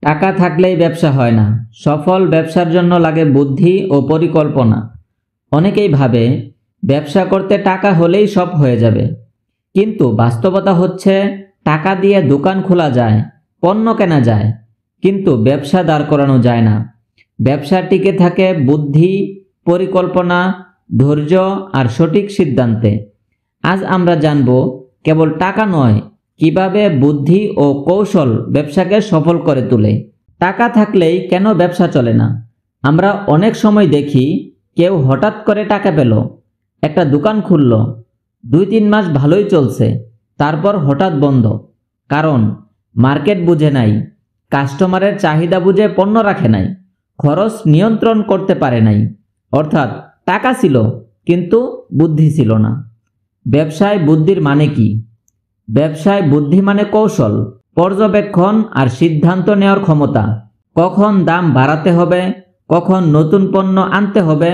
টাকা থাকলেই ব্যবসা হয় না। সফল ব্যবসার জন্য লাগে বুদ্ধি ও পরিকল্পনা। অনেকেই ভাবে ব্যবসা করতে টাকা হলেই সব হয়ে যাবে, কিন্তু বাস্তবতা হচ্ছে টাকা দিয়ে দোকান খোলা যায়, পণ্য কেনা যায়, কিন্তু ব্যবসা দাঁড় করানো যায় না। ব্যবসা টিকে থাকে বুদ্ধি, পরিকল্পনা, ধৈর্য আর সঠিক সিদ্ধান্তে। আজ আমরা জানব কেবল টাকা নয়, কিভাবে বুদ্ধি ও কৌশল ব্যবসাকে সফল করে তোলে। টাকা থাকলেই কেন ব্যবসা চলে না? আমরা অনেক সময় দেখি কেউ হঠাৎ করে টাকা পেল, একটা দোকান খুলল, 2-3 মাস ভালোই চলছে, তারপর হঠাৎ বন্ধ। কারণ মার্কেট বুঝে নাই, কাস্টমারের চাহিদা বুঝে পণ্য রাখে নাই, খরচ নিয়ন্ত্রণ করতে পারে নাই। অর্থাৎ টাকা ছিল কিন্তু বুদ্ধি ছিল না। ব্যবসায় বুদ্ধির মানে কি? ব্যবসায় বুদ্ধি মানে কৌশল, পর্যবেক্ষণ আর সিদ্ধান্ত নেওয়ার ক্ষমতা। কখন দাম বাড়াতে হবে, কখন নতুন পণ্য আনতে হবে,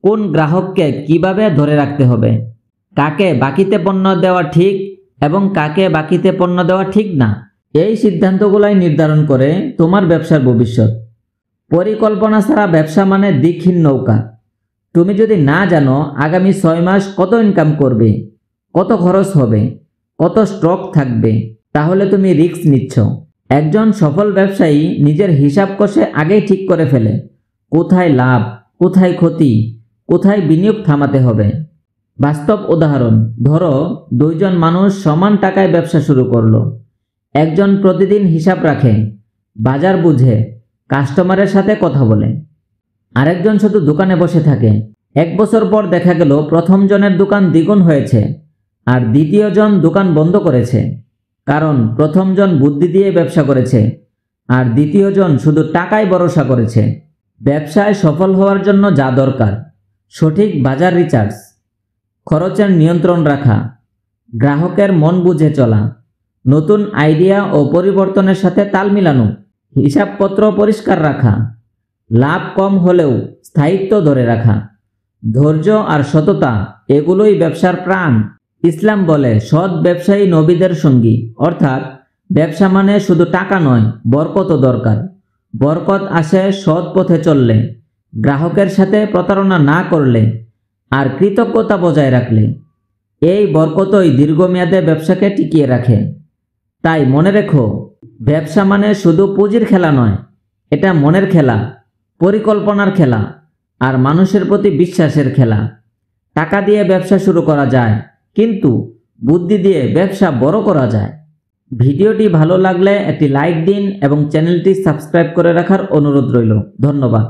কোন গ্রাহককে কিভাবে ধরে রাখতে হবে, কাকে বাকিতে পণ্য দেওয়া ঠিক এবং কাকে বাকিতে পণ্য দেওয়া ঠিক না, এই সিদ্ধান্তগুলাই নির্ধারণ করে তোমার ব্যবসার ভবিষ্যৎ। পরিকল্পনা ছাড়া ব্যবসা মানে দিকহীন নৌকা। তুমি যদি না জানো আগামী 6 মাস কত ইনকাম করবে, কত খরচ হবে, কত স্টক থাকবে, তাহলে তুমি রিস্ক নিচ্ছ। একজন সফল ব্যবসায়ী নিজের হিসাব কষে আগেই ঠিক করে ফেলে কোথায় লাভ, কোথায় ক্ষতি, কোথায় বিনিয়োগ থামাতে হবে। বাস্তব উদাহরণ, ধরো 2 জন মানুষ সমান টাকায় ব্যবসা শুরু করলো। একজন প্রতিদিন হিসাব রাখে, বাজার বুঝে, কাস্টমারের সাথে কথা বলে। আরেকজন শুধু দোকানে বসে থাকে। 1 বছর পর দেখা গেল প্রথম জনের দোকান দ্বিগুণ হয়েছে আর দ্বিতীয় জন দোকান বন্ধ করেছে। কারণ প্রথম জন বুদ্ধি দিয়ে ব্যবসা করেছে আর দ্বিতীয় জন শুধু টাকায় ভরসা করেছে। ব্যবসায় সফল হওয়ার জন্য যা দরকার: সঠিক বাজার রিসার্চ, খরচের নিয়ন্ত্রণ রাখা, গ্রাহকের মন বুঝে চলা, নতুন আইডিয়া ও পরিবর্তনের সাথে তাল মিলানো, হিসাবপত্র পরিষ্কার রাখা, লাভ কম হলেও স্থায়িত্ব ধরে রাখা, ধৈর্য আর সততা, এগুলোই ব্যবসার প্রাণ। ইসলাম বলে সৎ ব্যবসায়ী নবীদের সঙ্গী। অর্থাৎ ব্যবসা মানে শুধু টাকা নয়, বরকতও দরকার। বরকত আসে সৎ পথে চললে, গ্রাহকের সাথে প্রতারণা না করলে আর কৃতজ্ঞতা বজায় রাখলে। এই বরকতই দীর্ঘমেয়াদে ব্যবসাকে টিকিয়ে রাখে। তাই মনে রেখো, ব্যবসা মানে শুধু পুঁজির খেলা নয়, এটা মনের খেলা, পরিকল্পনার খেলা আর মানুষের প্রতি বিশ্বাসের খেলা। টাকা দিয়ে ব্যবসা শুরু করা যায়, কিন্তু বুদ্ধি দিয়ে ব্যবসা বড় করা যায়। ভিডিওটি ভালো লাগলে একটি লাইক দিন এবং চ্যানেলটি সাবস্ক্রাইব করে রাখার অনুরোধ রইল। ধন্যবাদ।